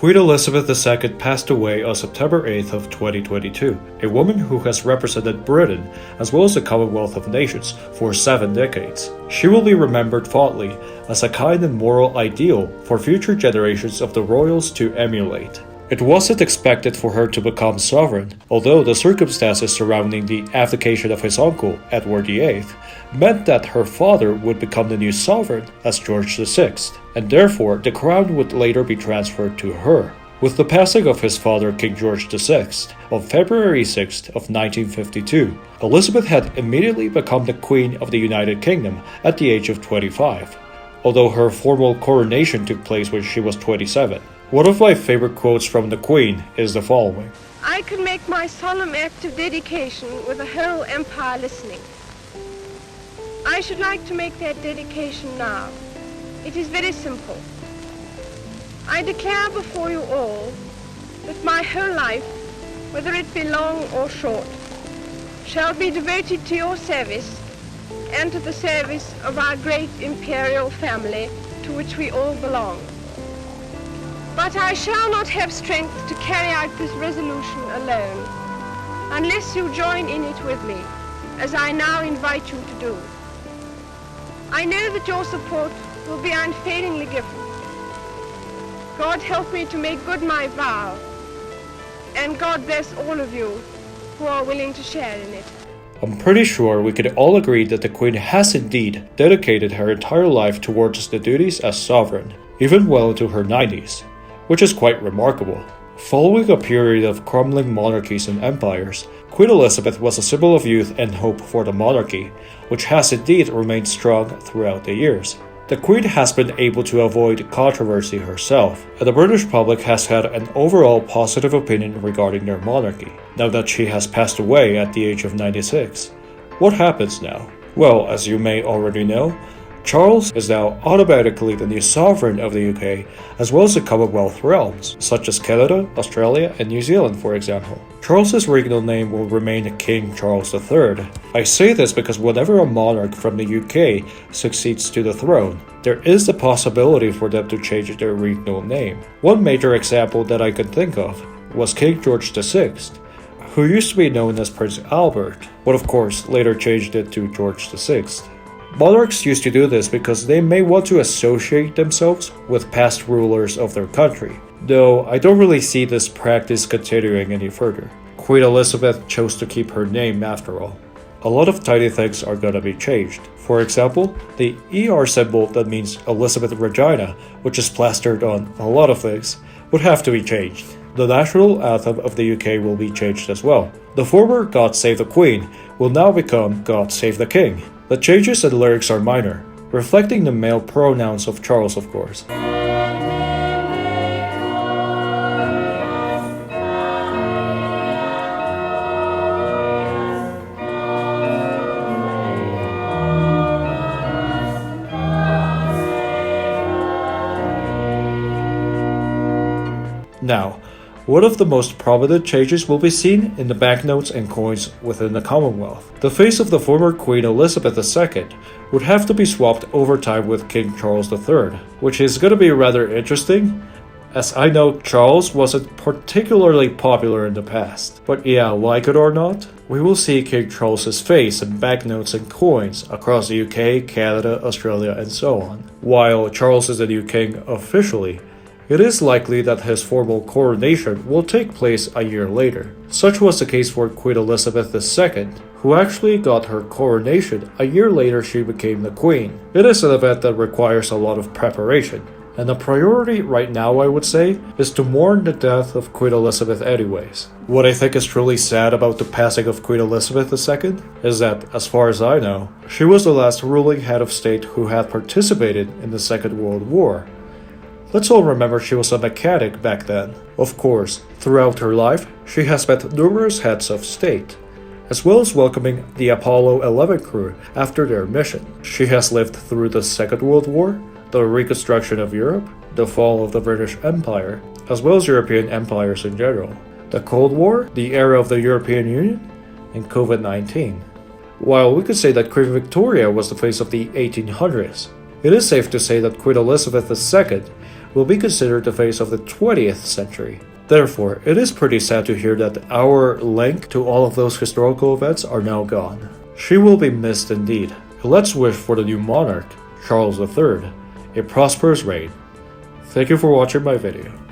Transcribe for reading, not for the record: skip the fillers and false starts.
Queen Elizabeth II passed away on September 8th of 2022, a woman who has represented Britain as well as the Commonwealth of Nations for 7 decades. She will be remembered fondly as a kind and moral ideal for future generations of the royals to emulate. It wasn't expected for her to become sovereign, although the circumstances surrounding the abdication of his uncle, Edward VIII, meant that her father would become the new sovereign as George VI, and therefore the crown would later be transferred to her. With the passing of his father, King George VI, on February 6th of 1952, Elizabeth had immediately become the Queen of the United Kingdom at the age of 25, although her formal coronation took place when she was 27. One of my favorite quotes from the Queen is the following. I could make my solemn act of dedication with the whole empire listening. I should like to make that dedication now. It is very simple. I declare before you all that my whole life, whether it be long or short, shall be devoted to your service and to the service of our great imperial family to which we all belong. But I shall not have strength to carry out this resolution alone, unless you join in it with me, as I now invite you to do. I know that your support will be unfailingly given. God help me to make good my vow, and God bless all of you who are willing to share in it. I'm pretty sure we could all agree that the Queen has indeed dedicated her entire life towards the duties as sovereign, even well into her 90s. Which is quite remarkable. Following a period of crumbling monarchies and empires, Queen Elizabeth was a symbol of youth and hope for the monarchy, which has indeed remained strong throughout the years. The Queen has been able to avoid controversy herself, and the British public has had an overall positive opinion regarding their monarchy, now that she has passed away at the age of 96. What happens now? Well, as you may already know, Charles is now automatically the new sovereign of the UK, as well as the Commonwealth realms, such as Canada, Australia, and New Zealand, for example. Charles's regnal name will remain King Charles III. I say this because whenever a monarch from the UK succeeds to the throne, there is the possibility for them to change their regnal name. One major example that I can think of was King George VI, who used to be known as Prince Albert, but of course later changed it to George VI. Monarchs used to do this because they may want to associate themselves with past rulers of their country, though I don't really see this practice continuing any further. Queen Elizabeth chose to keep her name after all. A lot of tiny things are gonna be changed. For example, the ER symbol that means Elizabeth Regina, which is plastered on a lot of things, would have to be changed. The national anthem of the UK will be changed as well. The former God Save the Queen will now become God Save the King. The changes in lyrics are minor, reflecting the male pronouns of Charles, of course. Now, one of the most prominent changes will be seen in the banknotes and coins within the Commonwealth. The face of the former Queen Elizabeth II would have to be swapped over time with King Charles III, which is going to be rather interesting, as I know Charles wasn't particularly popular in the past. But yeah, like it or not, we will see King Charles's face in banknotes and coins across the UK, Canada, Australia, and so on. While Charles is the new king officially, it is likely that his formal coronation will take place a year later. Such was the case for Queen Elizabeth II, who actually got her coronation a year later she became the Queen. It is an event that requires a lot of preparation, and the priority right now, I would say, is to mourn the death of Queen Elizabeth anyways. What I think is truly sad about the passing of Queen Elizabeth II is that, as far as I know, she was the last ruling head of state who had participated in the Second World War. Let's all remember she was a mechanic back then. Of course, throughout her life, she has met numerous heads of state, as well as welcoming the Apollo 11 crew after their mission. She has lived through the Second World War, the reconstruction of Europe, the fall of the British Empire, as well as European empires in general, the Cold War, the era of the European Union, and COVID-19. While we could say that Queen Victoria was the face of the 1800s, it is safe to say that Queen Elizabeth II will be considered the face of the 20th century. Therefore, it is pretty sad to hear that our link to all of those historical events are now gone. She will be missed indeed. Let's wish for the new monarch, Charles III, a prosperous reign. Thank you for watching my video.